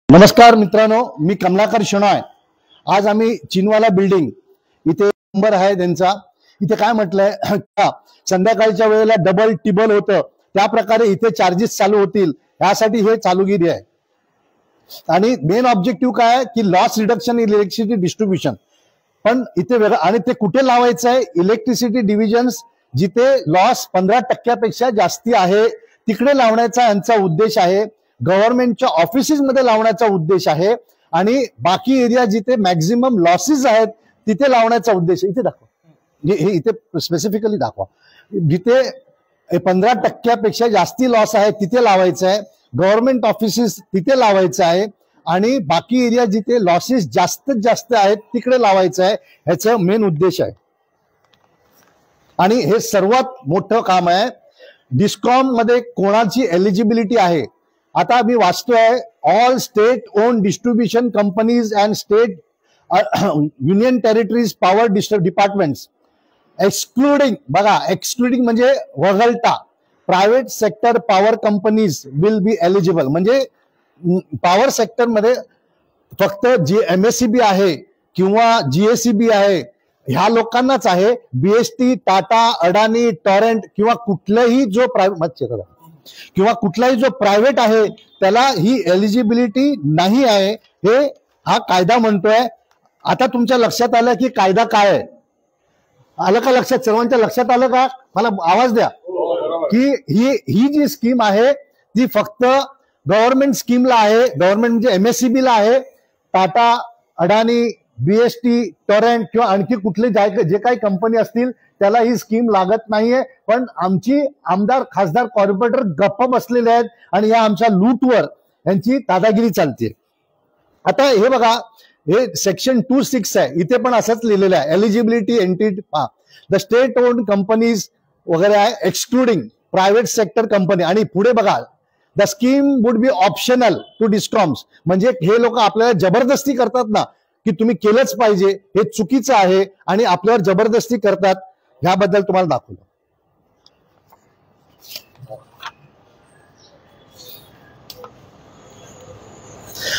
नमस्कार मित्रांनो, मी कमलाकर शोनाय। आज आम्ही चीनवाला बिल्डिंग इथे नंबर आहे त्यांचा। इथे काय म्हटलंय संध्याकाळच्या वेळेला डबल टिबल होतं, त्या प्रकारे इथे चार्जेस चालू होतील, यासाठी हे चालूगिरी आहे। आणि मेन ऑब्जेक्टिव्ह काय आहे की loss reduction in electricity distribution. पण इथे वेगळं, आणि ते कुठे लावायचं आहे? इलेक्ट्रिसिटी डिव्हिजन्स जिथे लॉस 15% जास्ती आहे तिकडे लावण्याचा यांचा उद्देश आहे। गव्हर्नमेंटच्या ऑफिसेस मध्ये लावण्याचा उद्देश आहे आणि बाकी एरिया जिथे मॅक्झिमम लॉसेस आहेत तिथे लावण्याचा उद्देश आहे। इथे दाखवा, हे इथे स्पेसिफिकली दाखवा, जिथे 15% जास्ती लॉस आहे तिथे लावायचं आहे, गव्हर्नमेंट ऑफिसेस तिथे लावायचं आहे आणि बाकी एरिया जिथे लॉसेस जास्तीत जास्त आहेत तिकडे लावायचं आहे, ह्याचा मेन उद्देश आहे। आणि हे सर्वात मोठं काम आहे। डिस्कॉम मध्ये कोणाची एलिजिबिलिटी आहे? आता मी वाचतोय, all state on distribution companies and state union territories power departments excluding, बघा एक्सक्लुडिंग म्हणजे वगळता, private sector power companies will be eligible. म्हणजे पॉवर सेक्टर मध्ये फक्त जी MSEB आहे किंवा GSEB आहे ह्या लोकांनाच आहे। BST, टाटा, अडानी, टॉरेंट किंवा कुठलाही जो प्रायव्हेट आहे त्याला ही एलिजिबिलिटी नाही आहे, हे हा कायदा म्हणतोय। आता तुमच्या लक्षात आलं की कायदा काय आहे? आलं का लक्षात? सर्वांच्या लक्षात आलं का? मला आवाज द्या की ही जी स्कीम आहे ती फक्त गव्हर्नमेंट स्कीमला आहे, गव्हर्नमेंट म्हणजे MSEB ला आहे। टाटा, अडानी, BST, टॉरेंट किंवा आणखी कुठले जे काही कंपनी असतील त्याला ही स्कीम लागत नाहीये। पण आमची आमदार, खासदार, कॉर्पोरेटर गप्प बसलेले आहेत आणि या आमच्या लूटवर यांची दादागिरी चालते। आता हे बघा, हे सेक्शन 26 आहे, इथे पण असंच लिहिलेलं आहे, eligibility entity the state owned companies वगैरे आहे, एक्सक्लुडिंग प्रायव्हेट सेक्टर कंपनी। आणि पुढे बघा, the scheme would be optional to discoms. म्हणजे हे लोक आपल्याला जबरदस्ती करतात ना की तुम्ही केलंच पाहिजे, हे चुकीचं आहे आणि आपल्यावर जबरदस्ती करतात, ह्याबद्दल तुम्हाला दाखवलं।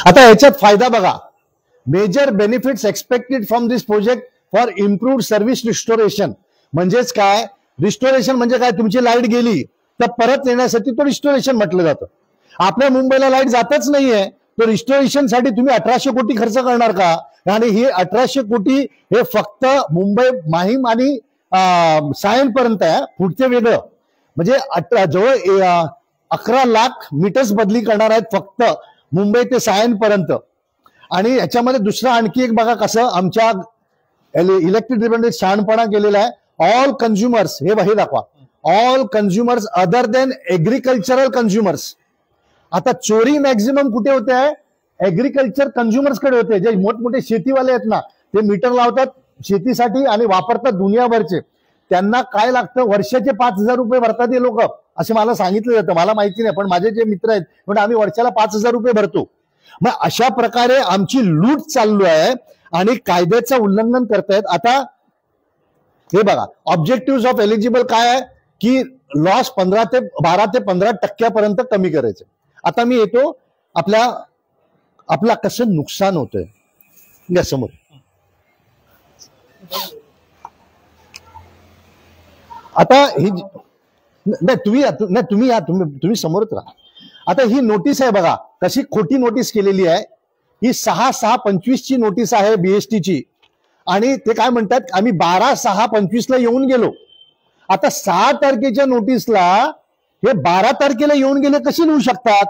आता ह्याच्यात फायदा बघा, major benefits expected from this project for improved service restoration. म्हणजेच काय? रिस्टोरेशन म्हणजे काय? तुमची लाईट गेली तर परत येण्यासाठी तो रिस्टोरेशन म्हटलं जातं। आपल्या मुंबईला लाईट जातच नाहीये, तो रिस्टोरेशन साठी तुम्ही 1800 कोटी खर्च करणार का? आणि हे 1800 कोटी हे फक्त मुंबई, माहीम आणि सायन पर्यंत आहे, पुढचे वेगळं। म्हणजे जवळ 11 लाख मीटर्स बदली करणार आहेत फक्त मुंबई ते सायन पर्यंत। आणि याच्यामध्ये दुसरं आणखी एक बघा कसं आमच्या इलेक्ट्रिक डिपार्टमेंट शहाणपणा केलेला आहे। ऑल कन्झ्युमर्स, हे दाखवा, all consumers other than agricultural consumers. आता चोरी मॅक्झिमम कुठे होते आहे? एग्रीकल्चर कन्झ्युमर्स कडे होते। जे मोठमोठे शेतीवाले आहेत ना, ते मीटर लावतात शेतीसाठी आणि वापरतात दुनियाभरचे। त्यांना काय लागतं? वर्षाचे 5000 रुपये भरतात हे लोक, असे मला सांगितलं जातं, मला माहिती नाही, पण माझे जे मित्र आहेत म्हणजे आम्ही वर्षाला 5000 रुपये भरतो। मग अशा प्रकारे आमची लूट चालू आहे आणि कायद्याचं उल्लंघन करतायत। आता हे बघा, ऑब्जेक्टिव्ह ऑफ एलिजिबल काय आहे की लॉस 12 ते 15% पर्यंत कमी करायचे। आता मी येतो आपला कसं नुकसान होतंय या समोर। आता ही तुम्ही समोरच राहा। आता ही नोटीस आहे बघा, कशी खोटी नोटीस केलेली आहे। ही 6/6/25 ची नोटीस आहे BST ची, आणि ते काय म्हणतात, आम्ही 12/6/25 ला येऊन गेलो। आता 6 तारखेच्या नोटीसला हे 12 तारखेला येऊन गेले कशी लिहू शकतात?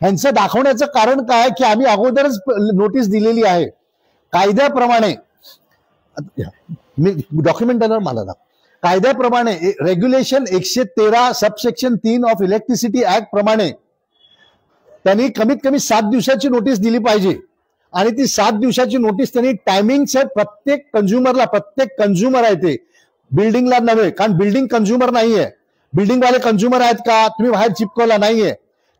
ह्यांचं दाखवण्याचं कारण काय की आम्ही अगोदरच नोटीस दिलेली आहे कायद्याप्रमाणे। मी डॉक्युमेंट देणार मला ना, कायद्याप्रमाणे regulation 113 subsection 3 of electricity act प्रमाणे त्यांनी कमीत कमी 7 दिवसाची नोटीस दिली पाहिजे। आणि ती 7 दिवसाची नोटीस त्यांनी टायमिंग प्रत्येक कंझ्युमर आहे, ते बिल्डिंगला नव्हे, कारण बिल्डिंग कंझ्युमर नाहीये। बिल्डिंगवाले कंझ्युमर आहेत का? तुम्ही बाहेर चिपकवला नाहीये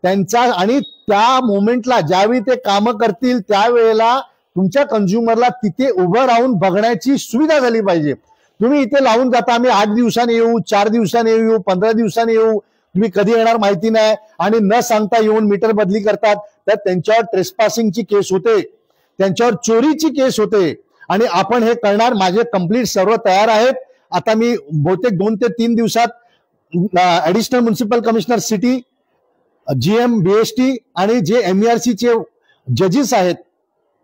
त्यांचा। आणि त्या मोमेंटला ज्यावेळी ते कामं करतील त्यावेळेला तुमच्या कंझ्युमरला तिथे उभं राहून बघण्याची सुविधा झाली पाहिजे। तुम्ही इथे लावून जाता, आम्ही 8 दिवसांनी येऊ, 4 दिवसांनी येऊ, 15 दिवसांनी येऊ, तुम्ही कधी येणार माहिती नाही आणि न सांगता येऊन मीटर बदली करतात, तर त्यांच्यावर ट्रेसपासिंगची केस होते, त्यांच्यावर चोरीची केस होते आणि आपण हे करणार. माझे कंप्लीट सर्व तयार आहेत. आता मी बहुतेक 2 ते 3 दिवसात additional municipal commissioner city, GM BST आणि जे MERC चे जजेस आहेत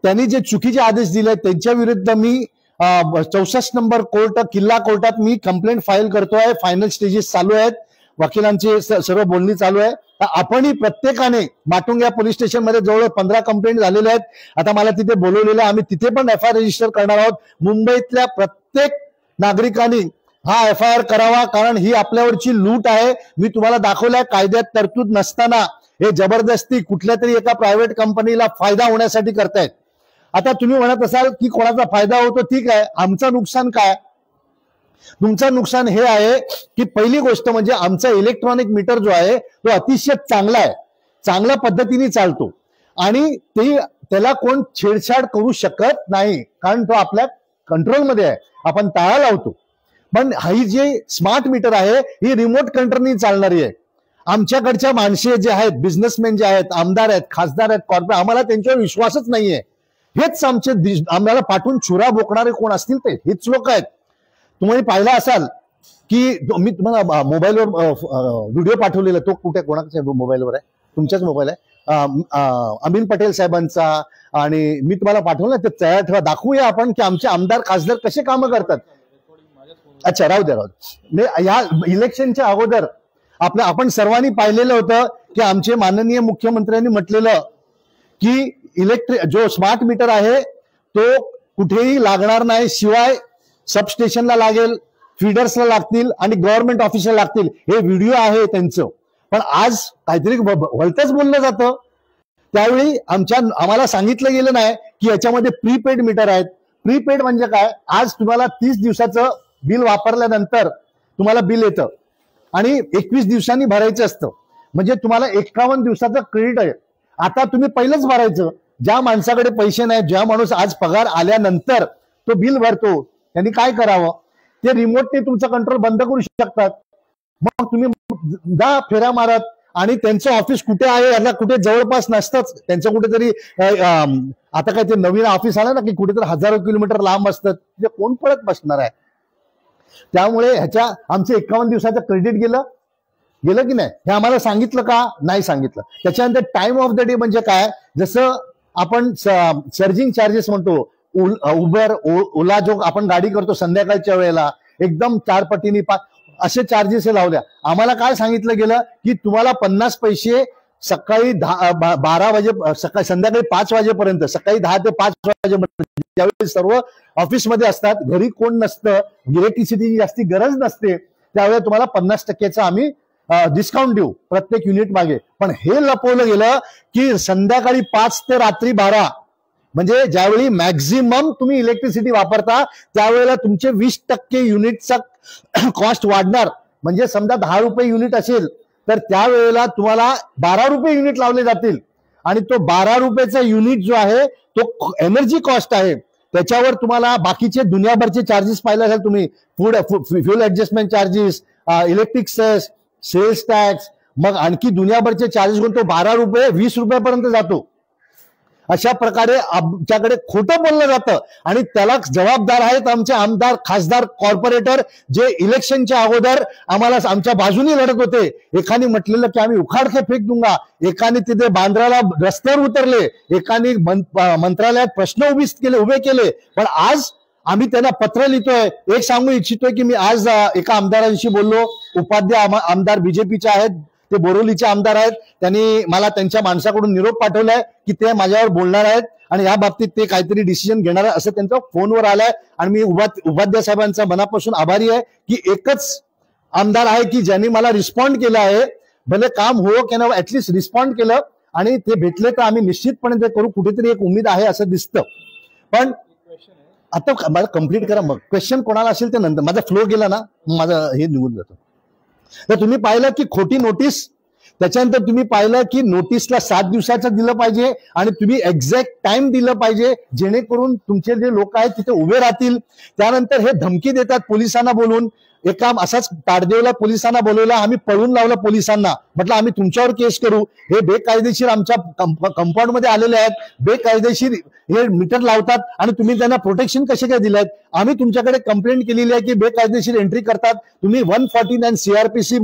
त्यांनी जे चुकीचे आदेश दिले त्यांच्या विरुद्ध मी 64 नंबर कोर्ट किल्ला कोर्टात मी कंप्लेंट फाईल करतोय. फायनल स्टेजेस चालू आहेत, वकिलांची सर्व बोलणी चालू आहे. आपणही प्रत्येकाने माटुंगा पोलीस स्टेशन मध्ये जवळ 15 कंप्लेंट झालेल्या आहेत. आता मला तिथे बोलवलेलं, आम्ही तिथे पण FIR रजिस्टर करणार आहोत. मुंबईतल्या प्रत्येक नागरिकांनी हा FIR करावा, कारण ही आपल्यावरची लूट आहे. मी तुम्हाला दाखवलंय कायद्यात तरतूद नसताना हे जबरदस्ती कुठल्या तरी एका प्रायव्हेट कंपनीला फायदा होण्यासाठी करतायत. आता तुम्ही म्हणत असाल की कोणाचा फायदा होतो, ठीक आहे, आमचं नुकसान काय? तुमचं नुकसान हे आहे की पहिली गोष्ट म्हणजे आमचा इलेक्ट्रॉनिक मीटर जो आहे तो अतिशय चांगला आहे, चांगल्या पद्धतीने चालतो आणि त्याला कोण छेडछाड करू शकत नाही, कारण तो आपल्या कंट्रोलमध्ये आहे, आपण ताळा लावतो. पण ही जी स्मार्ट मीटर आहे ही रिमोट कंट्रोलनी चालणारी आहे. आमच्याकडच्या माणसे जे आहेत, बिझनेसमॅन जे आहेत, आमदार आहेत, खासदार आहेत, कॉर्पोरेट, आम्हाला त्यांच्यावर विश्वासच नाहीये. हेच आम्हाला पाठवून छुरा बोकणारे कोण असतील ते हेच लोक आहेत. तुम्ही पाहिला असाल की मी तुम्हाला मोबाईलवर व्हिडिओ पाठवलेला, तो कुठे कोणाच्या मोबाईलवर आहे? तुमच्याच मोबाईल आहे, अमीन पटेल साहेबांचा, आणि मी तुम्हाला पाठवलं ते तयार ठेवा, दाखवूया आपण की आमचे आमदार खासदार कसे कामं करतात. अच्छा, राहू द्या. या इलेक्शनच्या अगोदर आपण सर्वांनी पाहिलेलं होतं की आमचे माननीय मुख्यमंत्र्यांनी म्हटलेलं की जो स्मार्ट मीटर आहे तो कुठेही लागणार नाही, शिवाय सबस्टेशनला लागेल, फीडर्सला लागतील आणि गव्हर्नमेंट ऑफिसला लागतील. हे व्हिडिओ आहे त्यांचं. पण आज काहीतरी भलतंच बोललं जातं. त्यावेळी आम्हाला सांगितलं गेलं नाही की याच्यामध्ये प्रीपेड मीटर आहेत. प्रीपेड म्हणजे काय? आज तुम्हाला 30 दिवसाचं बिल वापरल्यानंतर तुम्हाला बिल येतं आणि 21 दिवसांनी भरायचं असतं, म्हणजे तुम्हाला 51 दिवसाचं क्रेडिट आहे. आता तुम्ही पहिलंच भरायचं. ज्या माणसाकडे पैसे नाही, ज्या माणूस आज पगार आल्यानंतर तो बिल भरतो, त्यांनी काय करावं? ते रिमोटने तुमचं कंट्रोल बंद करू शकतात. मग तुम्ही जा फेऱ्या मारत आणि त्यांचं ऑफिस कुठे आहे याला कुठे जवळपास नसतंच. त्यांचं कुठेतरी आता काय ते नवीन ऑफिस आलं ना की कुठेतरी हजारो किलोमीटर लांब असतं, ते कोण पळत बसणार आहे? त्यामुळे आमचं 51 दिवसाचं क्रेडिट गेलं की नाही हे आम्हाला सांगितलं का? नाही सांगितलं. त्याच्यानंतर टाइम ऑफ द डे म्हणजे काय? जसं आपण सर्जिंग चार्जेस म्हणतो, उबर ओला जो आपण गाडी करतो संध्याकाळच्या वेळेला एकदम 4 पटीने असे चार्जेस लावल्या. आम्हाला काय सांगितलं गेलं की तुम्हाला 50 पैसे सकाळी 12 वाजे, संध्याकाळी 5 वाजेपर्यंत, सकाळी 10 ते 5 वाजेपर्यंत, ज्यावेळी सर्व ऑफिसमध्ये असतात, घरी कोण नसतं, इलेक्ट्रिसिटीची जास्ती गरज नसते, त्यावेळेला तुम्हाला 50% आम्ही डिस्काउंट देऊ प्रत्येक युनिट मागे. पण हे लपवलं गेलं की संध्याकाळी 5 ते रात्री 12 म्हणजे ज्यावेळी मॅक्झिमम तुम्ही इलेक्ट्रिसिटी वापरता त्यावेळेला तुमचे 20% युनिटचा कॉस्ट वाढणार. म्हणजे समजा 10 रुपये युनिट असेल तर त्यावेळेला तुम्हाला 12 रुपये युनिट लावले जातील आणि तो 12 रुपयाचा युनिट जो आहे तो एनर्जी कॉस्ट आहे. त्याच्यावर तुम्हाला बाकीचे दुनियाभरचे चार्जेस पाहिजे असेल तुम्ही, fuel adjustment charges, electric cess, sales tax, मग आणखी दुनियाभरचे चार्जेस घेऊन तो 12 रुपये 20 रुपयापर्यंत जातो. अशा प्रकारे आमच्याकडे खोटं बोललं जातं आणि त्याला जबाबदार आहेत आमचे आमदार, खासदार, कॉर्पोरेटर, जे इलेक्शनच्या अगोदर आम्हाला आमच्या बाजूने लढत होते. एकाने म्हटलेलं की आम्ही उखाडके फेक दूंगा, एकाने तिथे बांद्राला रस्त्यावर उतरले, एकाने मंत्रालयात प्रश्न उभे केले. पण आज आम्ही त्यांना पत्र लिहितोय. एक सांगू इच्छितोय की मी आज एका आमदारांशी बोललो, उपाध्याय आमदार बीजेपीचे आहेत, ते बोरिवलीचे आमदार आहेत. त्यांनी मला त्यांच्या माणसाकडून निरोप पाठवलाय की ते माझ्यावर बोलणार आहेत आणि या बाबतीत ते काहीतरी डिसिजन घेणार आहे असं त्यांचा फोनवर आलाय. आणि मी उपाध्याय साहेबांचा मनापासून आभारी आहे की एकच आमदार आहे की ज्यांनी मला रिस्पॉन्ड केलं आहे. भले काम हो की ना, ऍटलिस्ट रिस्पॉन्ड केलं आणि ते भेटले तर आम्ही निश्चितपणे ते करू. कुठेतरी एक उमेद आहे असं दिसतं. पण आता मला कंप्लीट करा, मग क्वेश्चन कोणाला असेल ते नंतर. माझा फ्लो गेला ना, माझं हे निघून जातो. तर तुम्ही पाहिलं की खोटी नोटीस त्याच्यानंतर तुम्ही पाहिलं की नोटीसला 7 दिवसाचं दिलं पाहिजे आणि तुम्ही एक्झॅक्ट टाइम दिलं पाहिजे, जेणेकरून तुमचे जे लोक आहेत तिथे उभे राहतील. त्यानंतर हे धमकी देतात पोलिसांना बोलून. एका असाच ताडदेवला पोलिसांना बोलवलं, आम्ही पळून लावलं पोलिसांना, म्हटलं आम्ही तुमच्यावर केस करू. हे बेकायदेशीर आमच्या कंपाऊंड मध्ये आलेले आहेत, बेकायदेशीर हे मीटर लावतात आणि तुम्ही त्यांना प्रोटेक्शन कसे काय दिलेत. आम्ही तुमच्याकडे कंप्लेंट केलेली आहे की बेकायदेशीर एंट्री करतात. तुम्ही 149 CRPC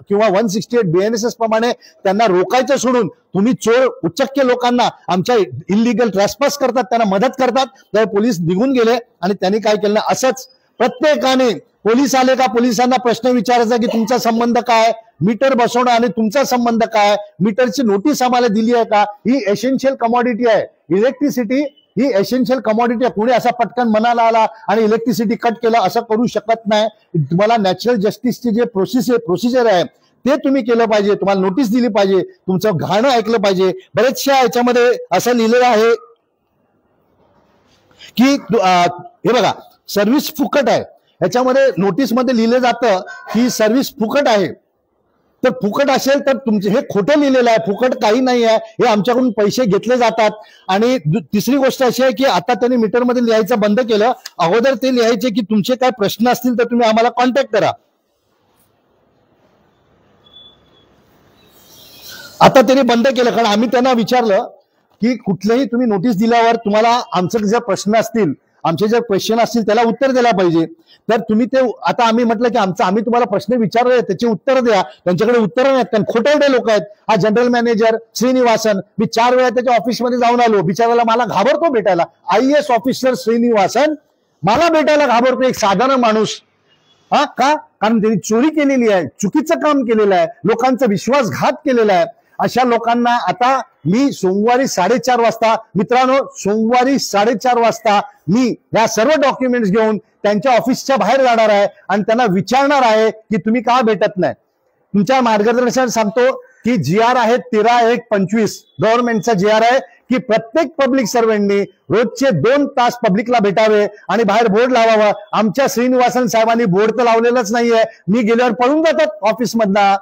किंवा 168 BNSS प्रमाणे त्यांना रोकायचं सोडून तुम्ही चोर उच्चक्य लोकांना आमच्या इलिगल ट्रेसपास करतात, त्यांना मदत करतात. तर पोलीस निघून गेले आणि त्यांनी काय केलं, असंच प्रत्येकाने पोलीस आले का पोलिसांना प्रश्न विचारायचा की तुमचा संबंध काय, मीटर बसवणं आणि तुमचा संबंध काय, मीटरची नोटीस आम्हाला दिली आहे का. ही एसेन्शियल कमॉडिटी आहे, इलेक्ट्रिसिटी ही एसेन्शियल कमॉडिटी आहे. कोणी असा पटकन मनाला आला आणि इलेक्ट्रिसिटी कट केलं असं करू शकत नाही. तुम्हाला नॅचरल जस्टिसची जे प्रोसिजर आहे ते तुम्ही केलं पाहिजे. तुम्हाला नोटीस दिली पाहिजे, तुमचं गाणं ऐकलं पाहिजे. बरेचशा याच्यामध्ये असं लिहिलेलं आहे की हे बघा सर्व्हिस फुकट आहे. याच्यामध्ये नोटीस मध्ये लिहिलं जातं की सर्व्हिस फुकट आहे. तर फुकट असेल तर तुमचे हे खोटं लिहिलेलं आहे, फुकट काही नाही आहे, हे आमच्याकडून पैसे घेतले जातात. आणि तिसरी गोष्ट अशी आहे की आता त्यांनी मीटरमध्ये लिहायचं बंद केलं. अगोदर ते लिहायचे की तुमचे काय प्रश्न असतील तर तुम्ही आम्हाला कॉन्टॅक्ट करा. आता त्यांनी बंद केलं, कारण आम्ही त्यांना विचारलं की कुठलेही तुम्ही नोटीस दिल्यावर तुम्हाला आमचे जर प्रश्न असतील, आमचे जर क्वेश्चन असतील त्याला उत्तर द्यायला पाहिजे. तर तुम्ही ते आता आम्ही म्हटलं की आम्ही तुम्हाला प्रश्न विचारले त्याचे उत्तर द्या. त्यांच्याकडे उत्तर नाहीत, कारण खोटेरडे लोक आहेत. हा जनरल मॅनेजर श्रीनिवासन, मी 4 वेळा त्याच्या ऑफिसमध्ये जाऊन आलो, बिचाराला मला घाबरतो भेटायला. IAS ऑफिसर श्रीनिवासन मला भेटायला घाबरतो, एक साधारण माणूस. का? कारण त्यांनी चोरी केलेली आहे, चुकीचं काम केलेलं आहे, लोकांचा विश्वासघात केलेला आहे. अशा लोकांना आता मी सोमवारी 4:30 वाजता, मित्रांनो सोमवारी 4:30 वाजता मी या सर्व डॉक्युमेंट्स घेऊन त्यांच्या ऑफिसच्या बाहेर जाणार आहे आणि त्यांना विचारणार आहे की तुम्ही का भेटत नाही. तुमच्या मार्गदर्शनात सांगतो की GR आहे 13/1/25 गव्हर्नमेंटचा GR आहे की प्रत्येक पब्लिक सर्वंटनी रोजचे 2 तास पब्लिकला भेटावे आणि बाहेर बोर्ड लावावा. आमच्या श्रीनिवासन साहेबांनी बोर्ड तर लावलेलंच नाहीये. मी गेल्यावर पळून जातात ऑफिसमधनं.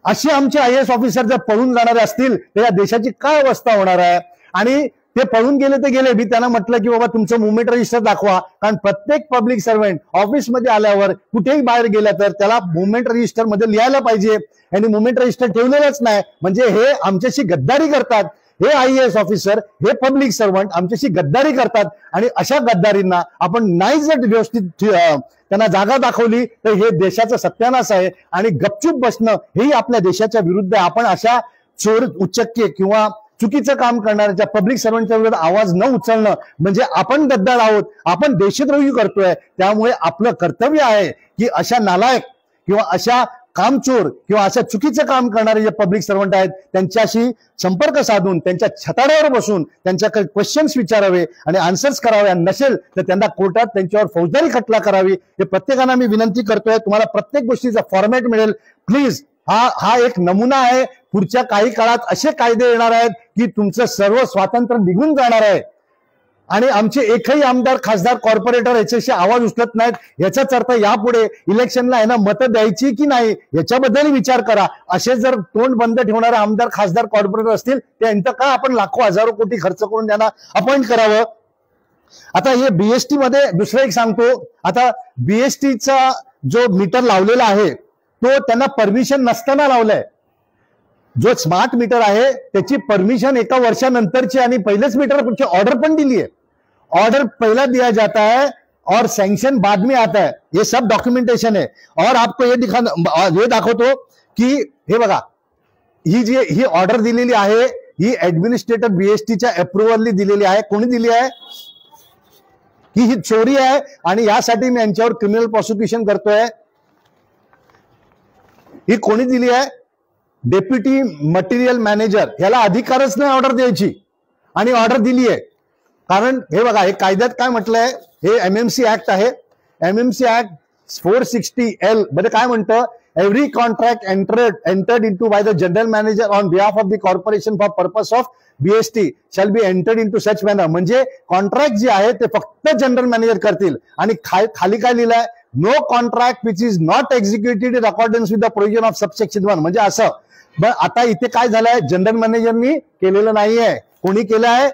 असे आमचे IAS ऑफिसर जर पळून जाणारे असतील तर या देशाची काय अवस्था होणार आहे. आणि ते पळून गेले तर गेले. मी त्यांना म्हटलं की बाबा तुमचं मुवमेंट रजिस्टर दाखवा, कारण प्रत्येक पब्लिक सर्वंट ऑफिसमध्ये आल्यावर कुठेही बाहेर गेला तर त्याला मुवमेंट रजिस्टर मध्ये लिहायला पाहिजे. आणि मुवमेंट रजिस्टर ठेवलेलंच नाही, म्हणजे हे आमच्याशी गद्दारी करतात. हे IAS ऑफिसर, हे पब्लिक सर्वंट आमच्याशी गद्दारी करतात. आणि अशा गद्दारींना आपण नाही जर व्यवस्थित त्यांना जागा दाखवली तर हे देशाचं सत्यानाश आहे. आणि गपचूप बसणं हेही आपल्या देशाच्या विरुद्ध आहे. आपण अशा चोर उच्चक्य किंवा चुकीचं काम करणाऱ्या पब्लिक सर्वंटच्या विरोधात आवाज न उचलणं म्हणजे आपण गद्दार आहोत, आपण देशद्रोही करतोय. त्यामुळे आपलं कर्तव्य आहे की अशा नालायक किंवा अशा कामचोर किंवा असं चुकीचं काम करणारे जे पब्लिक सर्वंट आहेत त्यांच्याशी संपर्क साधून त्यांच्या छताड्यावर बसून त्यांच्याकडे क्वेश्चन्स विचारावे आणि आन्सर्स करावे. नसेल तर त्यांना कोर्टात त्यांच्यावर फौजदारी खटला करावी. हे प्रत्येकांना मी विनंती करतोय. तुम्हाला प्रत्येक गोष्टीचा फॉर्मॅट मिळेल. प्लीज हा एक नमुना आहे. पुढच्या काही काळात असे कायदे येणार आहेत की तुमचं सर्व स्वातंत्र्य निघून जाणार आहे. आणि आमचे एकही आमदार खासदार कॉर्पोरेटर याच्याशी आवाज उचलत नाहीत. याचाच अर्थ यापुढे इलेक्शनला आहे ना मतं द्यायची की नाही याच्याबद्दल विचार करा. असे जर तोंड बंद ठेवणारे आमदार खासदार कॉर्पोरेटर असतील त्यांचं का आपण लाखो हजारो कोटी खर्च करून त्यांना अपॉइंट करावं. आता हे BST मध्ये दुसरं एक सांगतो. आता BSTचा जो मीटर लावलेला आहे तो त्यांना परमिशन नसताना लावलाय. जो स्मार्ट मीटर आहे त्याची परमिशन 1 वर्षानंतरची आणि पहिलेच मीटर ऑर्डर पण दिली आहे. ऑर्डर पहला दिया जाता है और सैंक्शन बाद में आता है. ये सब डॉक्युमेंटेशन है. और आपको ये दाखवतो की हे बघा ही ऑर्डर दिलेली आहे ही ऍडमिनिस्ट्रेटर BSTच्या अप्रुव्हलनी दिलेली आहे. कोणी दिली आहे की ही चोरी आहे आणि यासाठी मी यांच्यावर क्रिमिनल प्रॉसिक्युशन करतोय. ही कोणी दिली आहे? Deputy material manager. याला अधिकारच नाही ऑर्डर द्यायची आणि ऑर्डर दिली आहे. कारण हे बघा हे कायद्यात काय म्हटलंय, हे MMC ऍक्ट आहे. MMC ऍक्ट 460L मध्ये काय म्हणतं, every contract entered into by the general manager on behalf of the corporation for purpose of BST shall be entered into such manner. म्हणजे कॉन्ट्रॅक्ट जे आहे ते फक्त जनरल मॅनेजर करतील. आणि खाली काय लिहिलंय, no contract which is not executed in accordance with the provision of subsection 1. म्हणजे असं पण आता इथे काय झालंय, जनरल मॅनेजरनी केलेलं नाहीये. कोणी केलं आहे?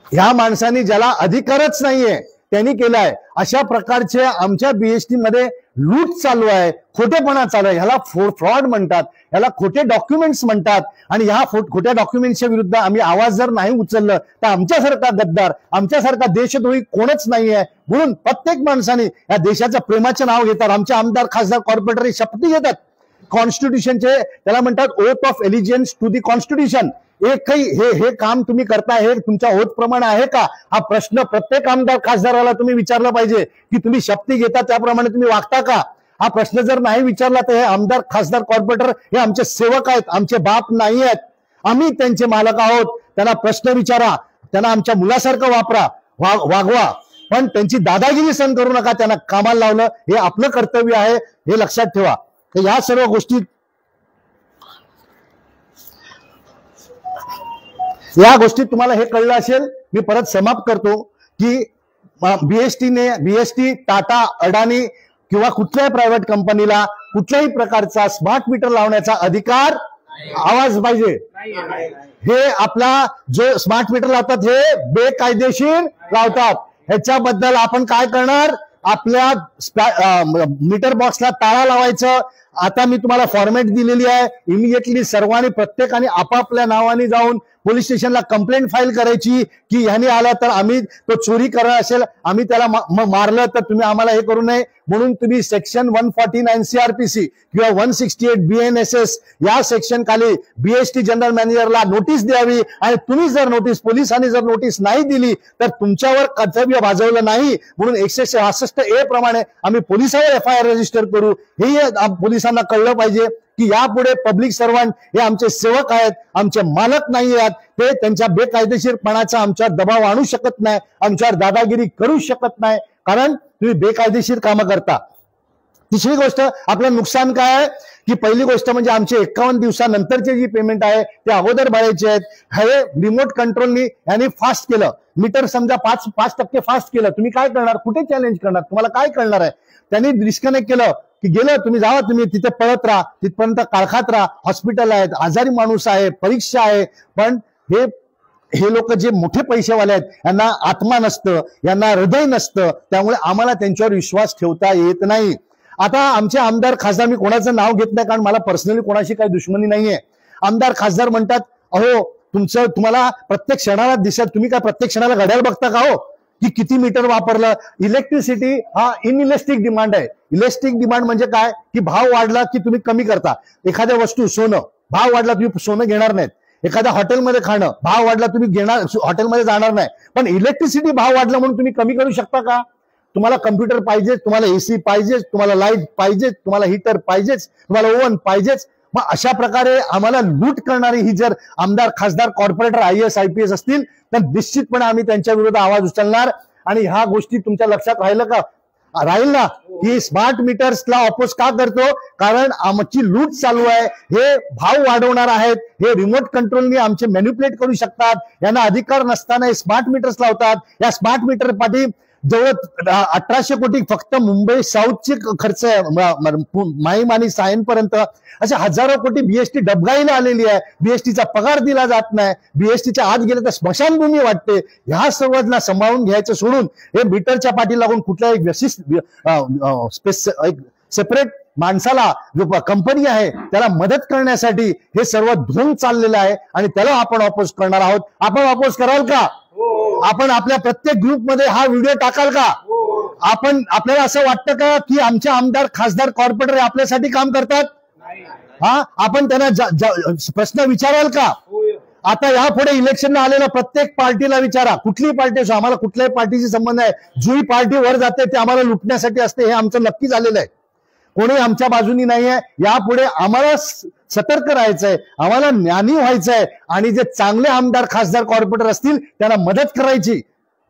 ह्या माणसांनी ज्याला अधिकारच नाहीये त्यांनी केलाय. अशा प्रकारचे आमच्या बीएसटी मध्ये लूट चालू आहे, खोटेपणा चालू आहे. ह्याला फ्रॉड म्हणतात, ह्याला खोटे डॉक्युमेंट्स म्हणतात. आणि ह्या खोट्या डॉक्युमेंट्सच्या विरुद्ध आम्ही आवाज जर नाही उचललं तर आमच्यासारखा गद्दार, आमच्यासारखा देशद्रोही कोणच नाहीये. म्हणून प्रत्येक माणसाने या देशाचं प्रेमाचं नाव घेतात. आमचे आमदार, खासदार, कॉर्पोरेटर शपथी घेतात कॉन्स्टिट्यूशनचे, त्याला म्हणतात oath of allegiance to the constitution. एकही हे काम तुम्ही करताय हे तुमच्या ओथ प्रमाणे आहे का, हा प्रश्न प्रत्येक आमदार खासदाराला तुम्ही विचारला पाहिजे की तुम्ही शपथी घेता त्याप्रमाणे तुम्ही वागता का. हा प्रश्न जर नाही विचारला तर हे आमदार, खासदार, कॉर्पोरेटर हे आमचे सेवक आहेत, आमचे बाप नाही आहेत. आम्ही त्यांचे मालक आहोत. त्यांना प्रश्न विचारा, त्यांना आमच्या मुलासारखं वागवा, पण त्यांची दादागिरी सहन करू नका. त्यांना कामाला लावलं हे आपलं कर्तव्य आहे, हे लक्षात ठेवा. तर या सर्व गोष्टी, या गोष्टीत तुम्हाला हे कळलं असेल. मी परत समाप्त करतो की बीएसटी, टाटा, अडानी किंवा कुठल्याही प्रायव्हेट कंपनीला कुठल्याही प्रकारचा स्मार्ट मीटर लावण्याचा अधिकार, आवाज पाहिजे, हे आपला जो स्मार्ट मीटर लावतात हे बेकायदेशीर लावतात. ह्याच्याबद्दल आपण काय करणार? आपल्या मीटर बॉक्सला ताळा लावायचं. आता मी तुम्हाला फॉर्मॅट दिलेली आहे. इमिजिएटली सर्वांनी, प्रत्येकाने आपापल्या नावाने जाऊन पोलीस स्टेशनला कंप्लेंट फाईल करायची की ह्याने आला तर आम्ही तो चोरी करणार असेल, आम्ही त्याला मारलं तर तुम्ही आम्हाला हे करू नये. म्हणून तुम्ही सेक्शन 149 सीआरपीसी किंवा 168 BNSS या सेक्शन खाली बीएसटी जनरल मॅनेजरला नोटीस द्यावी. आणि तुम्ही जर पोलिसांनी जर नोटीस नाही दिली तर तुमच्यावर कर्तव्य भाजवलं नाही म्हणून 166A प्रमाणे आम्ही पोलिसांवर FIR रजिस्टर करू. हे पोलिसांना कळलं पाहिजे की यापुढे पब्लिक सर्वंट हे आमचे सेवक आहेत, आमचे मालक नाही आहेत. ते त्यांच्या बेकायदेशीरपणाचा आमच्यावर दबाव आणू शकत नाही, आमच्यावर दादागिरी करू शकत नाही, कारण तुम्ही बेकायदेशीर कामं करता. तिसरी गोष्ट, आपलं नुकसान काय आहे की पहिली गोष्ट म्हणजे आमचे 51 दिवसानंतरचे जी पेमेंट आहे ते अगोदर भरायचे आहेत. हे रिमोट कंट्रोलनी यांनी फास्ट केलं. मीटर समजा 5% फास्ट केलं, तुम्ही काय करणार? कुठे चॅलेंज करणार? तुम्हाला काय करणार आहे? त्यांनी डिस्कनेक्ट केलं की गेलं, तुम्ही जावा, तुम्ही तिथे पळत राहा, तिथपर्यंत काळखात राहा. हॉस्पिटल आहेत, आजारी माणूस आहे, परीक्षा आहे. पण हे लोक जे मोठे पैसेवाले आहेत यांना आत्मा नसतं, यांना हृदय नसतं, त्यामुळे आम्हाला त्यांच्यावर विश्वास ठेवता येत नाही. आता आमचे आमदार, खासदार, मी कोणाचं नाव घेत नाही कारण मला पर्सनली कोणाशी काही दुश्मनी नाहीये. आमदार, खासदार म्हणतात अहो तुम्हाला प्रत्येक क्षणाला दिसत, तुम्ही काय प्रत्येक क्षणाला घड्याळ बघता का हो की किती मीटर वापरलं? इलेक्ट्रिसिटी हा इनइलेस्टिक डिमांड आहे. इलेस्टिक डिमांड म्हणजे काय की भाव वाढला की तुम्ही कमी करता. एखाद्या वस्तू, सोनं, भाव वाढला तुम्ही सोनं घेणार नाहीत. एखाद्या हॉटेलमध्ये खाणं, भाव वाढला तुम्ही हॉटेलमध्ये जाणार नाही. पण इलेक्ट्रिसिटी भाव वाढला म्हणून तुम्ही कमी करू शकता का? तुम्हाला कम्प्युटर पाहिजेच, तुम्हाला AC पाहिजेच, तुम्हाला लाईट पाहिजेच, तुम्हाला हीटर पाहिजेच, तुम्हाला ओव्हन पाहिजेच. मग अशा प्रकारे आम्हाला लूट करणारी ही जर आमदार, खासदार, कॉर्पोरेटर, IAS IPS असतील तर निश्चितपणे आम्ही त्यांच्या विरोधात आवाज उचलणार. आणि ह्या गोष्टी तुमच्या लक्षात राहील ना की स्मार्ट मीटर्सला अपोज का करतो? कारण आमची लूट चालू आहे. हे भाव वाढवणार आहेत, हे रिमोट कंट्रोलनी आमचे मॅन्युप्युलेट करू शकतात. यांना अधिकार नसताना हे स्मार्ट मीटर्स लावतात. या स्मार्ट मीटर पाठी जवळ 1800 कोटी फक्त मुंबई साऊथचे खर्च आहे, माहीम आणि सायनपर्यंत अशा हजारो कोटी बीएसटी डबगाईला आलेली आहे. बीएसटीचा पगार दिला जात नाही. बीएसटीच्या आत गेले तर स्मशानभूमी वाटते. ह्या सर्वांना सांभाळून घ्यायचं सोडून हे मीटरच्या पाठी लागून कुठल्या एक सेपरेट माणसाला, जो कंपनी आहे त्याला मदत करण्यासाठी हे सर्व धुवून चाललेलं आहे आणि त्याला आपण अपोज करणार आहोत. आपण अपोज कराल का? आपण आपल्या प्रत्येक ग्रुपमध्ये हा व्हिडिओ टाकाल का? आपल्याला असं वाटतं का की आमचे आमदार, खासदार, कॉर्पोरेटर आपल्यासाठी काम करतात? हा, आपण त्यांना प्रश्न विचाराल का? आता यापुढे इलेक्शनला आलेल्या प्रत्येक पार्टीला विचारा, कुठली पार्टी असो, आम्हाला कुठल्याही पार्टीशी संबंध आहे. जी पार्टी वर जाते ते आम्हाला लुटण्यासाठी असते, हे आमचं नक्की झालेलं आहे. कोणी आमच्या बाजूनी नाहीये. यापुढे आम्हाला सतर्क राहायचंय, आम्हाला ज्ञानी व्हायचंय आणि जे चांगले आमदार, खासदार, कॉर्पोरेटर असतील त्यांना मदत करायची.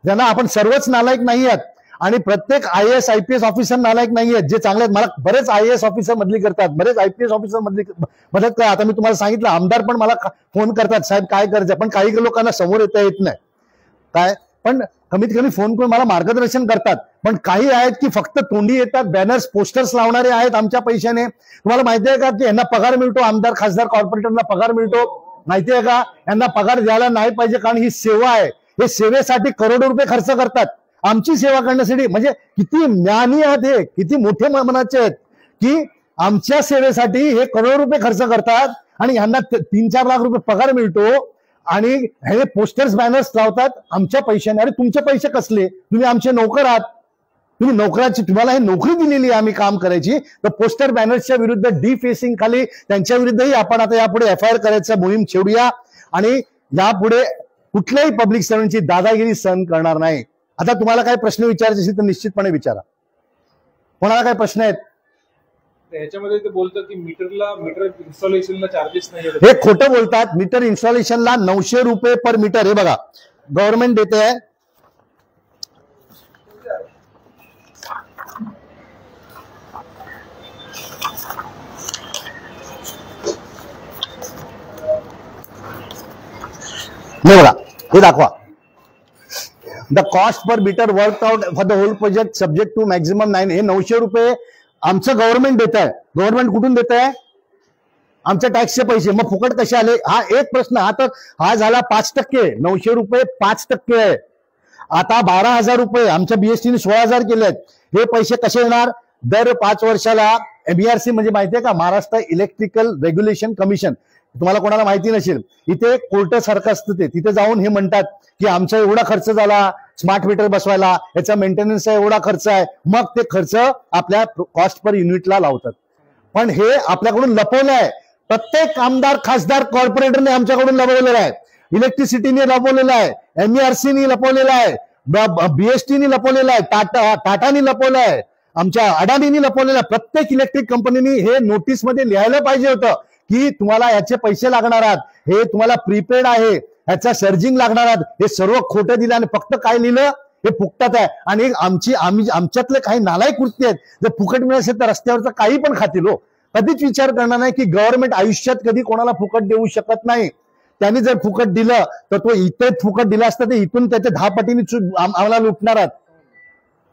त्यांना आपण सर्वच नालायक नाही आहेत आणि प्रत्येक IAS IPS ऑफिसर नालायक नाही आहेत. जे चांगले आहेत, मला बरेच IAS ऑफिसर मदली करतात, बरेच IPS ऑफिसर मदत करतात. आता मी तुम्हाला सांगितलं, आमदार पण मला फोन करतात, साहेब काय करायचं, पण काही लोकांना समोर येता येत नाही. काय पण कमीत कमी फोन करून मला मार्गदर्शन करतात. पण काही आहेत की फक्त तोंडी येतात, बॅनर्स पोस्टर्स लावणारे आहेत आमच्या पैशाने. तुम्हाला माहिती आहे का की यांना पगार मिळतो, आमदार खासदार कॉर्पोरेटरला पगार मिळतो, माहिती आहे का? यांना पगार द्यायला नाही पाहिजे, कारण ही सेवा आहे. हे सेवेसाठी करोडो रुपये खर्च करतात आमची सेवा करण्यासाठी. म्हणजे किती ज्ञानी आहेत हे, किती मोठे मनाचे आहेत की आमच्या सेवेसाठी हे करोडो रुपये खर्च करतात आणि यांना 3-4 लाख रुपये पगार मिळतो आणि हे पोस्टर्स बॅनर्स लावतात आमच्या पैशाने. अरे तुमचे पैसे कसले? तुम्ही आमचे नोकर आहात, तुम्ही नोकराची, तुम्हाला हे नोकरी दिलेली आहे आम्ही काम करायची. तर पोस्टर बॅनर्सच्या विरुद्ध डिफेसिंग खाली त्यांच्या विरुद्धही आपण आता यापुढे FIR करायचं मोहीम छेडूया आणि यापुढे कुठल्याही पब्लिक सर्वंटची दादागिरी सहन करणार नाही. आता तुम्हाला काही प्रश्न विचारायचे असेल तर निश्चितपणे विचारा. कोणाला काय प्रश्न आहेत? ह्याच्यामध्ये ते बोलतात की मीटर इन्स्टॉलेशनला चार्जेस नाही. हे खोटं बोलतात. मीटर इन्स्टॉलेशनला 900 रुपये पर मीटर, हे बघा गव्हर्नमेंट देते आहे. बघा हे दाखवा. The cost per metre work out for the whole project subject to maximum 9. हे 900 रुपये आमचं गव्हर्नमेंट देत आहे. गव्हर्नमेंट कुठून देत आहे? आमच्या टॅक्सचे पैसे. मग फुकट कसे आले? हा एक प्रश्न. हा झाला 5%. 900 रुपये 5% आहे. आता 12,000 रुपये आमच्या BSTने 16,000 केले आहेत. हे पैसे कसे येणार? दर 5 वर्षाला MERC म्हणजे माहितीये का? Maharashtra electrical regulation commission. तुम्हाला कोणाला माहिती नसेल, इथे कोर्ट सारखं असतं ते. तिथे जाऊन हे म्हणतात की आमचा एवढा खर्च झाला स्मार्ट मीटर बसवायला, याचा मेंटेनन्सचा एवढा खर्च आहे. मग ते खर्च आपल्या कॉस्ट पर युनिटला लावतात. पण हे आपल्याकडून लपवलं आहे. प्रत्येक आमदार खासदार कॉर्पोरेटरने आमच्याकडून लपवलेलं आहे. इलेक्ट्रिसिटीने लपवलेलं आहे, MERCने लपवलेलं आहे, BSTने लपवलेलं आहे, टाटानी लपवलं आहे, आमच्या अडाणीनी लपवलेलं आहे. प्रत्येक इलेक्ट्रिक कंपनीने हे नोटीसमध्ये लिहायला पाहिजे होतं की तुम्हाला याचे पैसे लागणार आहेत, हे तुम्हाला प्रीपेड आहे, ह्याचा सर्जिंग लागणार आहेत. हे सर्व खोटं दिलं आणि फक्त काय लिहिलं? हे फुकटात आहे. आणि आमच्यातले काही नालायक कृत्य आहेत. जर फुकट मिळत असेल तर रस्त्यावरचं काही पण खातील हो. कधीच विचार करणार नाही की गव्हर्नमेंट आयुष्यात कधी कोणाला फुकट देऊ शकत नाही. त्यांनी जर फुकट दिलं तर तो इथे फुकट दिला असता तर इथून त्याच्या 10 पटीने आम्हाला लुटणार आहात.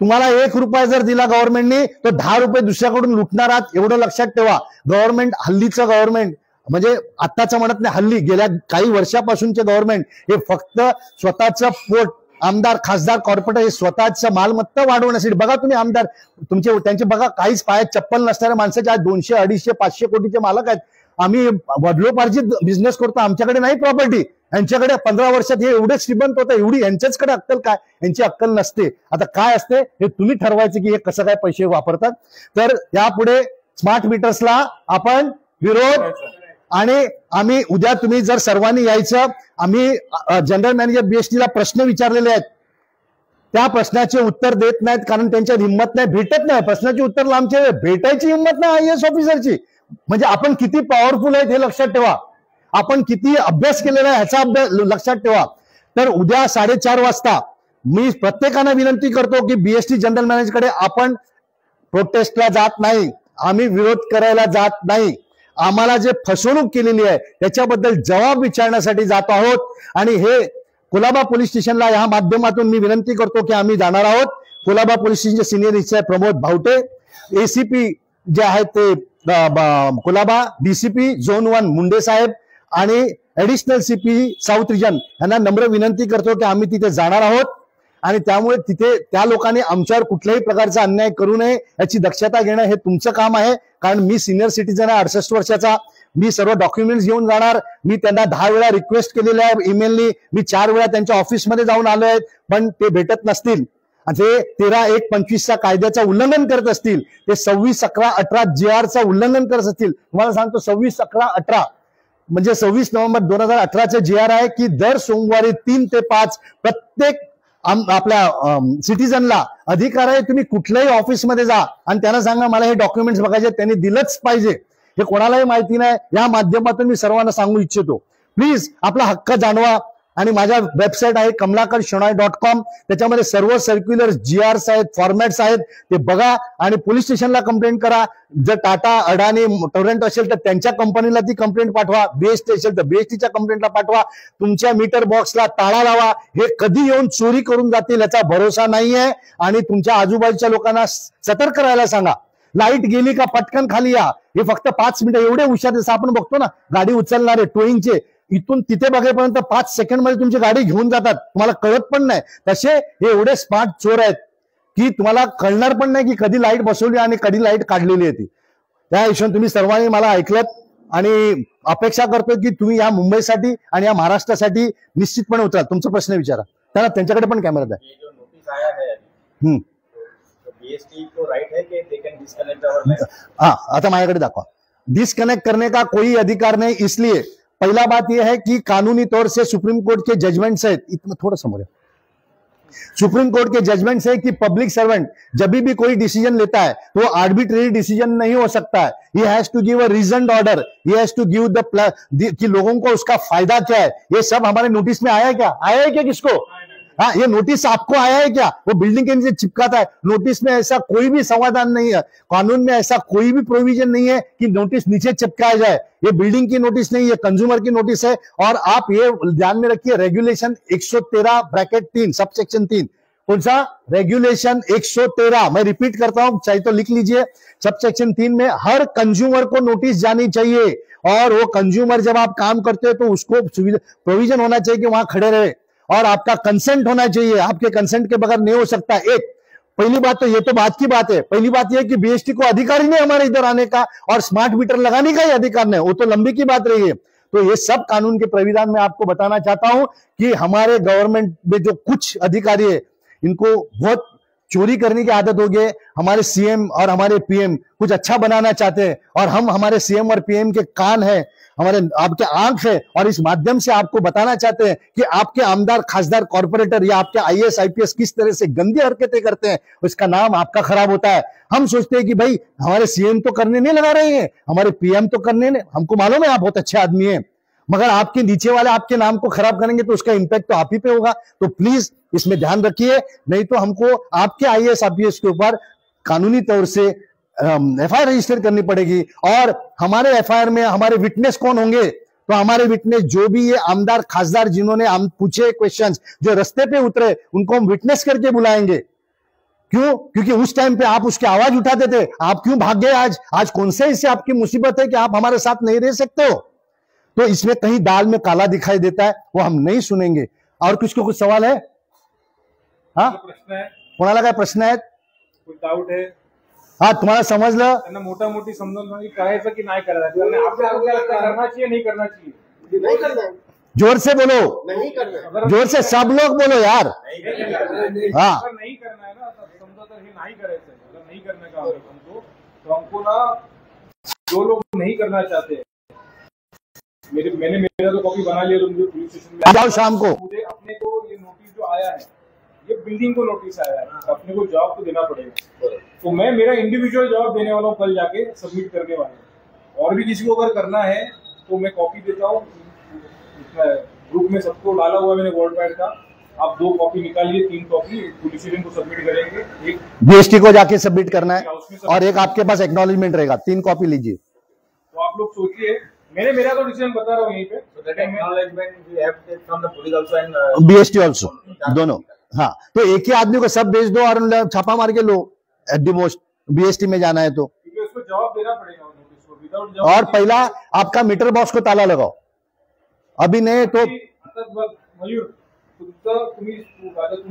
तुम्हाला 1 रुपया जर दिला गव्हर्नमेंटने तर 10 रुपये दुसऱ्याकडून लुटणार आहात. एवढं लक्षात ठेवा. गव्हर्नमेंट, हल्लीचं गव्हर्नमेंट म्हणजे आत्ताचं म्हणत नाही, हल्ली गेल्या काही वर्षापासूनचे गव्हर्नमेंट हे फक्त स्वतःचं पोट, आमदार खासदार कॉर्पोरेटर हे स्वतःचं मालमत्ता वाढवण्यासाठी. बघा तुम्ही आमदार त्यांचे बघा, काहीच पायात चप्पल नसणाऱ्या माणसाचे आज 200, 250, 500 कोटीचे मालक आहेत. आम्ही वडिलोपार्जित बिझनेस करतो, आमच्याकडे नाही प्रॉपर्टी. यांच्याकडे 15 वर्षात हे एवढे श्रीमंत होतं, एवढी यांच्याचकडे अक्कल काय? यांची अक्कल नसते. आता काय असते हे तुम्ही ठरवायचं की हे कसं काय पैसे वापरतात. तर यापुढे स्मार्ट मीटर्सला आपण विरोध, आणि आम्ही उद्या तुम्ही जर सर्वांनी यायचं, आम्ही जनरल मॅनेजर BSTला प्रश्न विचारलेले आहेत. त्या प्रश्नाचे उत्तर देत नाहीत कारण त्यांच्या हिंमत नाही, भेटत नाही. प्रश्नाची उत्तर आमच्या भेटायची हिंमत नाही IAS ऑफिसरची. म्हणजे आपण किती पॉवरफुल आहेत हे लक्षात ठेवा. आपण किती अभ्यास केलेला आहे ह्याचा अभ्यास लक्षात ठेवा. तर उद्या 4:30 वाजता मी प्रत्येकानं विनंती करतो की BST जनरल मॅनेजरकडे आपण प्रोटेस्टला जात नाही, आम्ही विरोध करायला जात नाही. आम्हाला जे फसवणूक केलेली आहे त्याच्याबद्दल जबाब विचारण्यासाठी जात आहोत. आणि हे कुलाबा पोलीस स्टेशनला या माध्यमातून मी विनंती करतो की आम्ही जाणार आहोत. कुलाबा पोलीस स्टेशनचे सिनियर इन्चार्ज प्रमोद भावटे, ACP जे आहेत ते कुलाबा, DCP झोन 1 मुंडे साहेब आणि ऍडिशनल CP साऊथ रिजन यांना नम्र विनंती करतो की आम्ही तिथे जाणार आहोत. आणि त्यामुळे तिथे त्या लोकांनी आमच्यावर कुठल्याही प्रकारचा अन्याय करू नये याची दक्षता घेणं हे तुमचं काम आहे. कारण मी सिनियर सिटीजन आहे, 68 वर्षाचा. मी सर्व डॉक्युमेंट्स घेऊन जाणार. मी त्यांना 10 वेळा रिक्वेस्ट केलेल्या आहे ईमेलनी. मी 4 वेळा त्यांच्या ऑफिसमध्ये जाऊन आलो आहे, पण ते भेटत नसतील. जे 13-1-25चा कायद्याचं उल्लंघन करत असतील, ते 26-11-18 GRचं उल्लंघन करत असतील. तुम्हाला सांगतो 26-11-18 म्हणजे 26 नोव्हेंबर 2018चे GR आहे की दर सोमवारी 3 ते 5 प्रत्येक आपल्या सिटीजनला अधिकार आहे. तुम्ही कुठल्याही ऑफिसमध्ये जा आणि त्यांना सांगा मला हे डॉक्युमेंट्स बघायचे, त्यांनी दिलंच पाहिजे. हे कोणालाही माहिती नाही. या माध्यमातून मी सर्वांना सांगू इच्छितो, प्लीज आपला हक्क जाणवा. आणि माझ्या वेबसाईट आहे kamlakarshenoy.com. त्याच्यामध्ये सर्व सर्क्युलर्स, GRs आहेत, फॉर्मॅट्स आहेत, ते बघा आणि पोलीस स्टेशनला कंप्लेंट करा. जर टाटा, अडाणी, टोरेंट असेल तर त्यांच्या कंपनीला ती कंप्लेंट पाठवा. BST असेल तर BSTच्या कंप्लेंटला पाठवा. तुमच्या मीटर बॉक्सला ताळा लावा. हे कधी येऊन चोरी करून जातील याचा भरोसा नाहीये आणि तुमच्या आजूबाजूच्या लोकांना सतर्क राहायला सांगा. लाईट गेली का पटकन खाली या. हे फक्त 5 मिनिटं, एवढे हुशार जसं आपण बघतो ना गाडी उचलणारे टोईंगचे, इथून तिथे बघेपर्यंत 5 सेकंडमध्ये तुमची गाडी घेऊन जातात, तुम्हाला कळत पण नाही. तसे हे एवढे स्मार्ट चोर आहेत की तुम्हाला कळणार पण नाही की कधी लाईट बसवली आणि कधी लाईट काढलेली आहे ती. त्या हिशोबाने तुम्ही सर्वांनी मला ऐकलत आणि अपेक्षा करतोय की तुम्ही या मुंबईसाठी आणि या महाराष्ट्रासाठी निश्चितपणे उतरा. तुमचा प्रश्न विचारा त्यांना, त्यांच्याकडे पण कॅमेरा आहे. BST को राइट है कि they can disconnect our line? हाँ, आता माझ्याकडे दाखवा. डिस्कनेक्ट करने का कोई अधिकार नहीं. इसलिए पहला बात यह है कि कानूनी तौर से सुप्रीम कोर्ट के जजमेंट्स है, इतना थोड़ा समझ, सुप्रीम कोर्ट के जजमेंट्स है कि पब्लिक सर्वेंट जब भी कोई डिसीजन लेता है तो आर्बिट्रेरी डिसीजन नहीं हो सकता है. He has to give a reasoned order, he has to give कि लोगों को उसका फायदा क्या है. ये सब हमारे नोटिस में आया है क्या? आया है क्या किसको? हाँ, ये नोटिस आपको आया है क्या? वो बिल्डिंग के नीचे चिपकाता है. नोटिस में ऐसा कोई भी समाधान नहीं है. कानून में ऐसा कोई भी प्रोविजन नहीं है कि नोटिस नीचे चिपकाया जाए. ये बिल्डिंग की नोटिस नहीं, ये कंज्यूमर की नोटिस है. और आप ये ध्यान में रखिए, रेगुलेशन 113(3) सबसेक्शन 3. कौन सा रेगुलेशन? 113. मैं रिपीट करता हूं, चाहे तो लिख लीजिए. सबसेक्शन 3 में हर कंज्यूमर को नोटिस जानी चाहिए. और वो कंज्यूमर जब आप काम करते हो तो उसको प्रोविजन होना चाहिए कि वहां खड़े रहे और आपका कंसेंट होना चाहिए. आपके कंसेंट के बगैर नहीं हो सकता. एक पहली बात तो ये तो बात की बात है. पहली बात यह कि BST को अधिकार ही नहीं हमारे इधर आने का और स्मार्ट मीटर लगाने का ही अधिकार नहीं, वो तो लंबी की बात रही है. तो ये सब कानून के प्राविधान में आपको बताना चाहता हूं कि हमारे गवर्नमेंट में जो कुछ अधिकारी है इनको बहुत चोरी करने की आदत हो गई. हमारे CM और हमारे PM कुछ अच्छा बनाना चाहते हैं और हम हमारे CM और PM के कान है, हमारे आपके आंख है और इस माध्यम से आपको बताना चाहते हैं कि आपके आमदार, खासदार, कॉर्पोरेटर या आपके IAS IPS किस तरह से गंदी हरकतें करते हैं. उसका नाम आपका खराब होता है. हम सोचते हैं कि भाई हमारे CM तो करने नहीं लगा रहे हैं, हमारे PM तो करने नहीं. हमको मालूम है आप बहुत अच्छे आदमी हैं, मगर आपके नीचे वाले आपके नाम को खराब करेंगे तो उसका इंपैक्ट तो आप ही पे होगा. तो प्लीज इसमें ध्यान रखिए, नहीं तो हमको आपके IAS IPS के ऊपर कानूनी तौर से FIR रजिस्टर करनी पड़ेगी. और हमारे FIR में हमारे विटनेस कौन होंगे? तो हमारे विटनेस जो भी ये आमदार, खासदार जिन्होंने हम पूछे क्वेश्चंस, जो रास्ते पे उतरे, उनको हम विटनेस करके बुलाएंगे. क्यों? क्योंकि उस टाइम पे आप उसकी आवाज उठाते थे. आप क्यों भाग गए आज? आज कौन से इससे आपकी मुसीबत है कि आप हमारे साथ नहीं रह सकते हो? तो इसमें कहीं दाल में काला दिखाई देता है, वो हम नहीं सुनेंगे. और किसको कुछ सवाल है? हाँ, प्रश्न आहे, कोणाला काय प्रश्न आहेत? कोई डाऊट आहे? हा, तुम्हाला समजलं? त्यांना मोठा मोठी समजावून सांगितलं की करायचं की नाही करायचं, आपल्याला करना चाहिए नहीं करना चाहिए. नहीं करना है, जोर से बोलो, नहीं करना है. जोर से सब लोग बोलो यार. हाँ, अगर नहीं करना है ना, तो समजा तर हे नाही करायचं, अगर नहीं करने का हमको, तो हमको ना जो लोग नहीं करना चाहते हैं, मैंने मेरा तो कॉपी बना लिया, तो मुझे पुलिस स्टेशन में जाओ शाम को. मुझे अपने को ये नोटिस जो आया है, ये बिल्डिंग को नोटिस आया है, अपने को जवाब तो देना पड़ेगा. तो मैं मेरा इंडिविजुअल जवाब देने वाला हूँ कल जाके सबमिट करने वाला हूँ. और भी किसी को अगर करना है तो मैं कॉपी देता हूँ. ग्रुप में सबको डाला हुआ मैंने वर्ल्ड वाइड का. आप 2 कॉपी निकालिए, 3 कॉपी पुलिस स्टेशन को सबमिट करेंगे. एक BST को जाके सबमिट करना है और एक आपके पास एक्नॉलेजमेंट रहेगा. 3 कॉपी लीजिए. तो आप लोग सोचिए, मैंने मेरा तो डिसीजन बता रहा हूँ यहीं पे. So that acknowledgement we have to take from the police also and BST also, दोनों. हाँ, तो एक ही आदमी को सब भेज दो और छापा मार के लो. एट द मोस्ट BST में जाना है तो. क्योंकि उसको जवाब देना पड़ेगा नोटिस को. विदाउट जवाब और पहला आपका मीटर बॉक्स को ताला लगाओ. अभी नहीं तो आता बघ मयूर, तुमचं तुम्ही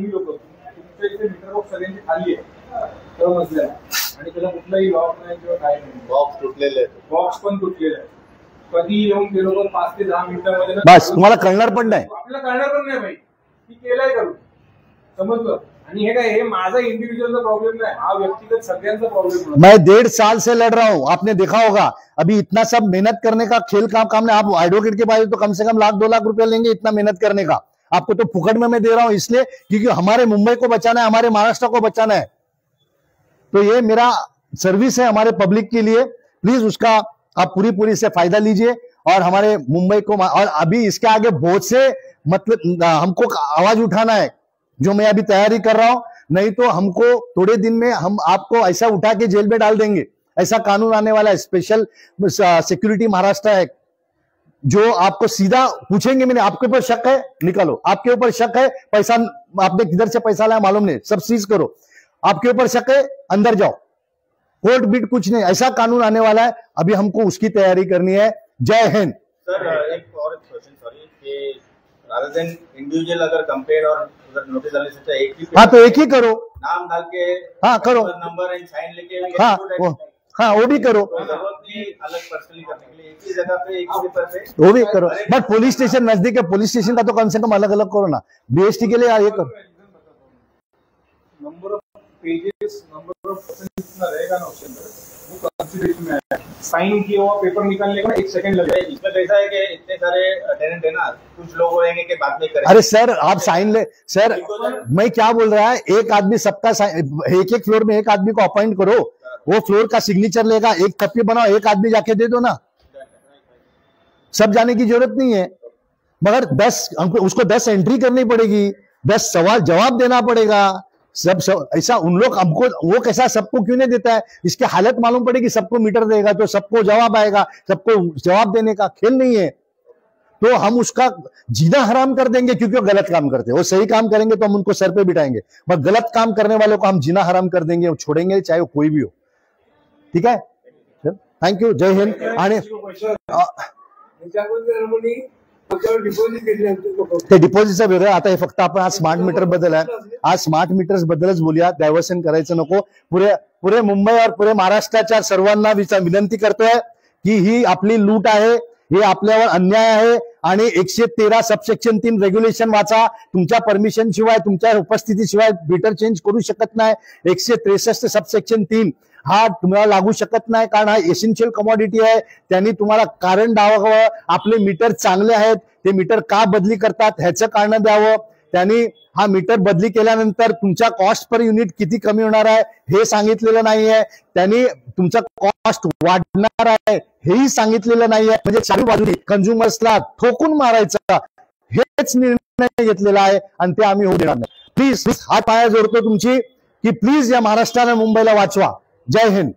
लोक तुमच्या इथे मीटर बॉक्स सगळ्यांची खाली आहे, तर मजल्याला, आणि त्याला कुठलाही लॉक नाही किंवा काय नाही. बॉक्स तुटलेले आहेत. बॉक्स पण तुटलेला आहे. कधी येऊन ते लोक 5 ते 10 मिनिटांमध्ये ना, बस तुम्हाला कळणार पण नाही. आपल्याला कळणार पण नाही भाई की केलंय करू, समजलं. आणि हे काय, हे माझा इंडिव्हिज्युअलचा प्रॉब्लेम नाही, हा व्यक्तिगत सगळ्यांचा प्रॉब्लेम आहे. मैं 1.5 साल से लड़ रहा हूं, आपने देखा होगा. अभी इतना सब मेहनत करने का खेल काम नहीं. आप एडवोकेट के पास तो कम से कम 1-2 लाख रुपए लेंगे इतना मेहनत करने का. आपको तो फुकट में मैं दे रहा हूं इसलिए क्योंकि हमारे मुंबई को बचाना है, हमारे महाराष्ट्र को बचाना है. तो ये मेरा सर्विस है हमारे पब्लिक के लिए. प्लीज उसका आप पूरी से फायदा लीजिए और हमारे मुंबई को. और अभी इसके आगे बहुत से मतलब हमको आवाज उठाना है, जो मैं अभी तैयारी कर रहा हूं, नहीं तो हमको थोड़े दिन में हम आपको ऐसा उठा के जेल में डाल देंगे। ऐसा कानून आने वाला है, स्पेशल सिक्योरिटी महाराष्ट्र एक्ट, जो आपको सीधा पूछेंगे, मैंने आपके ऊपर शक है निकालो, आपके ऊपर शक है पैसा आपने किधर से पैसा लाया मालूम नहीं, सब सीज करो, आपके ऊपर शक है अंदर जाओ, कोर्ट बीट कुछ नहीं, ऐसा कानून आने वाला है। अभी हमको उसकी तैयारी करनी है। जय हिंद। सर एक और क्वेश्चन, सॉरी, कि rather than इंडिविजुअल अगर कंपेयर और उधर नोटिस डालने से एक ही, हाँ तो एक ही करो, नाम डाल के, हाँ करो, नंबर एंड साइन लेके, हाँ वो भी करो, जरूरत नहीं अलग पर्सनली करने के लिए, एक ही जगह पे एक ही पेपर पे वो भी करो। बट पुलिस स्टेशन नजदीक है, पुलिस स्टेशन का तो कम से कम अलग अलग करो ना, बीएसटी के लिए ये करो। Number of pages, number of person जितना रहेगा ना उसके अंदर, वो कंसीडरेशन में है। साइन किया हुआ पेपर निकालने का 1 सेकंड लगेगा। इसमें कैसा है कि इतने सारे टेनेंट है ना, कुछ लोग होंगे कि बाद में करेंगे। अरे सर आप साइन ले, सर मैं क्या बोल रहा है, एक आदमी सबका एक एक फ्लोर में एक आदमी को अपॉइंट करो, वो फ्लोर का सिग्नेचर लेगा, एक कॉपी बनाओ, एक आदमी जाके दे दो ना, सब जाने की जरूरत नहीं है। मगर 10 उसको 10 एंट्री करनी पड़ेगी, 10 सवाल जवाब देना पड़ेगा, सब ऐसा उन लोग हमको, वो कैसा सबको क्यों नहीं देता है, इसकी हालत मालूम पड़ेगी, सबको मीटर देगा तो सबको जवाब आएगा, सबको जवाब देने का खेल नहीं है, तो हम उसका जीना हराम कर देंगे क्योंकि वो गलत काम करते हैं। वो सही काम करेंगे तो हम उनको सर पे बिठाएंगे, मगर गलत काम करने वालों को हम जीना हराम कर देंगे, वो छोड़ेंगे चाहे वो कोई भी हो। ठीक है, थँक्यू, जय हिंद। आणि ते डिपॉझिटचं वेगळं, आता हे फक्त आपण आज स्मार्ट मीटर बद्दल आहे, आज स्मार्ट मीटर्स बद्दलच बोलूया, डायव्हर्शन करायचं नको। पुरे मुंबई और पुरे महाराष्ट्राच्या सर्वांना विनंती करतोय की ही आपली लूट आहे, हे आपल्यावर अन्याय आहे, आणि 113 सबसेक्शन 3 रेग्युलेशन वाचा, तुमच्या परमिशन शिवाय, तुमच्या उपस्थितीशिवाय मीटर चेंज करू शकत नाही। 163 सबसेक्शन 3 हा तुम्हाला लागू शकत नाही, कारण हा एसेन्शियल कमॉडिटी आहे। त्यांनी तुम्हाला कारण द्यावं, आपले मीटर चांगले आहेत, ते मीटर का बदली करतात ह्याचं कारण द्यावं। त्यांनी हा मीटर बदली केल्यानंतर तुमच्या कॉस्ट पर युनिट किती कमी होणार आहे हे सांगितलेलं नाहीये, त्यांनी तुमचा कॉस्ट वाढणार आहे हेही सांगितलेलं नाहीये। म्हणजे चारी बाजूने कंझ्युमर्सला ठोकून मारायचा हेच निर्णय घेतलेला आहे, आणि ते आम्ही होऊ देणार नाही। प्लीज हात पाया जोडतो तुमची की प्लीज या महाराष्ट्राने मुंबईला वाचवा। जय हिंद।